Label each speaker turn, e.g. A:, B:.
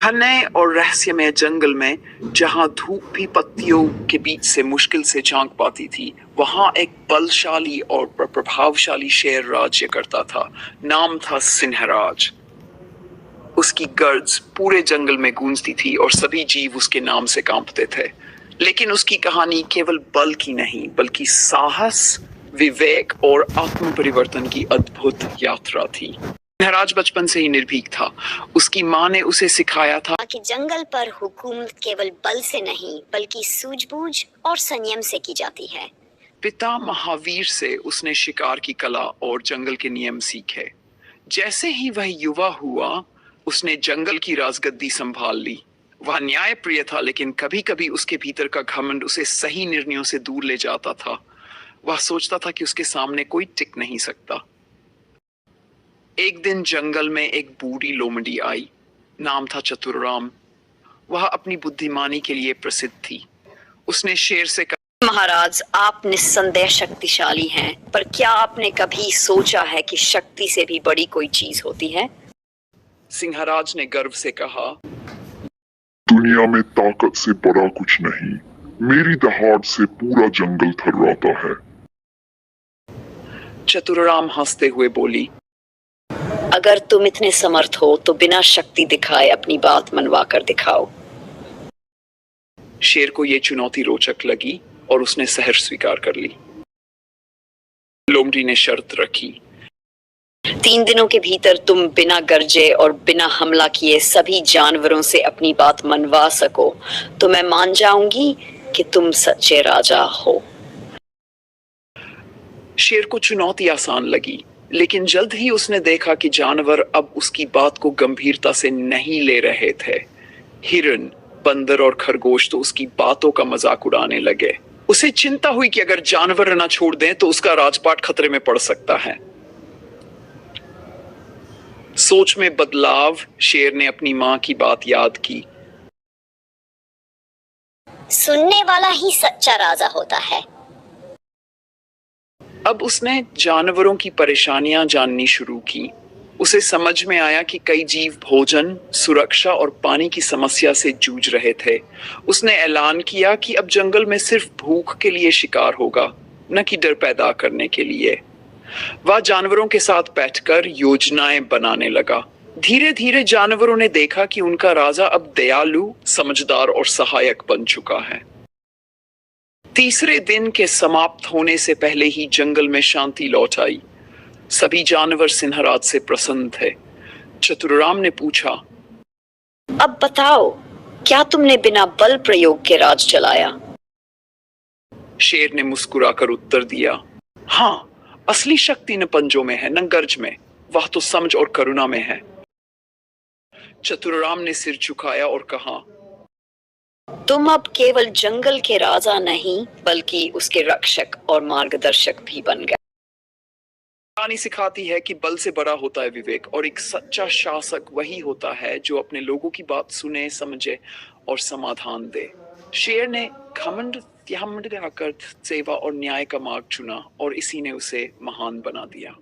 A: घने और रहस्यमय जंगल में जहां धूप भी पत्तियों के बीच से मुश्किल से झांक पाती थी, वहां एक बलशाली और प्रभावशाली शेर राज्य करता था। नाम था सिंहराज। उसकी गर्ज पूरे जंगल में गूंजती थी और सभी जीव उसके नाम से कांपते थे। लेकिन उसकी कहानी केवल बल की नहीं, बल्कि साहस, विवेक और आत्म परिवर्तन की अद्भुत यात्रा थी। सिंहराज बचपन से ही निर्भीक था। उसकी माँ ने उसे सिखाया था
B: कि जंगल पर हुकूमत केवल बल से नहीं, बल्कि सूझबूझ और संयम से की जाती है।
A: पिता महावीर से उसने शिकार की कला और जंगल के नियम सीखे। जैसे ही वह युवा हुआ, उसने जंगल की राजगद्दी संभाल ली। वह न्यायप्रिय था, लेकिन कभी-कभी उसके भीतर का घमंड उसे सही निर्णयों से दूर ले जाता था। वह सोचता था कि उसके सामने कोई टिक नहीं सकता। एक दिन जंगल में एक बूढ़ी लोमड़ी आई। नाम था चतुरराम। वह अपनी बुद्धिमानी के लिए प्रसिद्ध थी। उसने शेर से कहा,
B: महाराज, आप निस्संदेह शक्तिशाली हैं, पर क्या आपने कभी सोचा है कि शक्ति से भी बड़ी कोई चीज होती है?
A: सिंहराज ने गर्व से कहा,
C: दुनिया में ताकत से बड़ा कुछ नहीं। मेरी दहाड़ से पूरा जंगल थर्राता है।
A: चतुरराम हंसते हुए बोली,
B: अगर तुम इतने समर्थ हो तो बिना शक्ति दिखाए अपनी बात मनवा कर दिखाओ।
A: शेर को यह चुनौती रोचक लगी और उसने सहर्ष स्वीकार कर ली। लोमड़ी ने शर्त रखी,
B: 3 दिनों के भीतर तुम बिना गरजे और बिना हमला किए सभी जानवरों से अपनी बात मनवा सको तो मैं मान जाऊंगी कि तुम सच्चे राजा हो।
A: शेर को चुनौती आसान लगी, लेकिन जल्द ही उसने देखा कि जानवर अब उसकी बात को गंभीरता से नहीं ले रहे थे। हिरन, बंदर और खरगोश तो उसकी बातों का मजाक उड़ाने लगे। उसे चिंता हुई कि अगर जानवर न छोड़ दें तो उसका राजपाट खतरे में पड़ सकता है। सोच में बदलाव, शेर ने अपनी माँ की बात याद की।
B: सुनने वाला ही सच्चा राजा होता है।
A: अब उसने जानवरों की परेशानियां जाननी शुरू की। उसे समझ में आया कि कई जीव भोजन, सुरक्षा और पानी की समस्या से जूझ रहे थे। उसने ऐलान किया कि अब जंगल में सिर्फ भूख के लिए शिकार होगा, न कि डर पैदा करने के लिए। वह जानवरों के साथ बैठकर योजनाएं बनाने लगा। धीरे धीरे जानवरों ने देखा कि उनका राजा अब दयालु, समझदार और सहायक बन चुका है। तीसरे दिन के समाप्त होने से पहले ही जंगल में शांति लौट आई। सभी जानवर सिंहराज से प्रसन्न थे। चतुरराम ने पूछा,
B: अब बताओ, क्या तुमने बिना बल प्रयोग के राज चलाया?
A: शेर ने मुस्कुराकर उत्तर दिया, हाँ, असली शक्ति न पंजों में है, न गर्ज में, वह तो समझ और करुणा में है। चतुरराम ने सिर झुकाया और कहा,
B: तुम अब केवल जंगल के राजा नहीं, बल्कि उसके रक्षक और मार्गदर्शक भी बन गए।
A: कहानी सिखाती है कि बल से बड़ा होता है विवेक, और एक सच्चा शासक वही होता है जो अपने लोगों की बात सुने, समझे और समाधान दे। शेर ने घमंड त्याग कर सेवा और न्याय का मार्ग चुना, और इसी ने उसे महान बना दिया।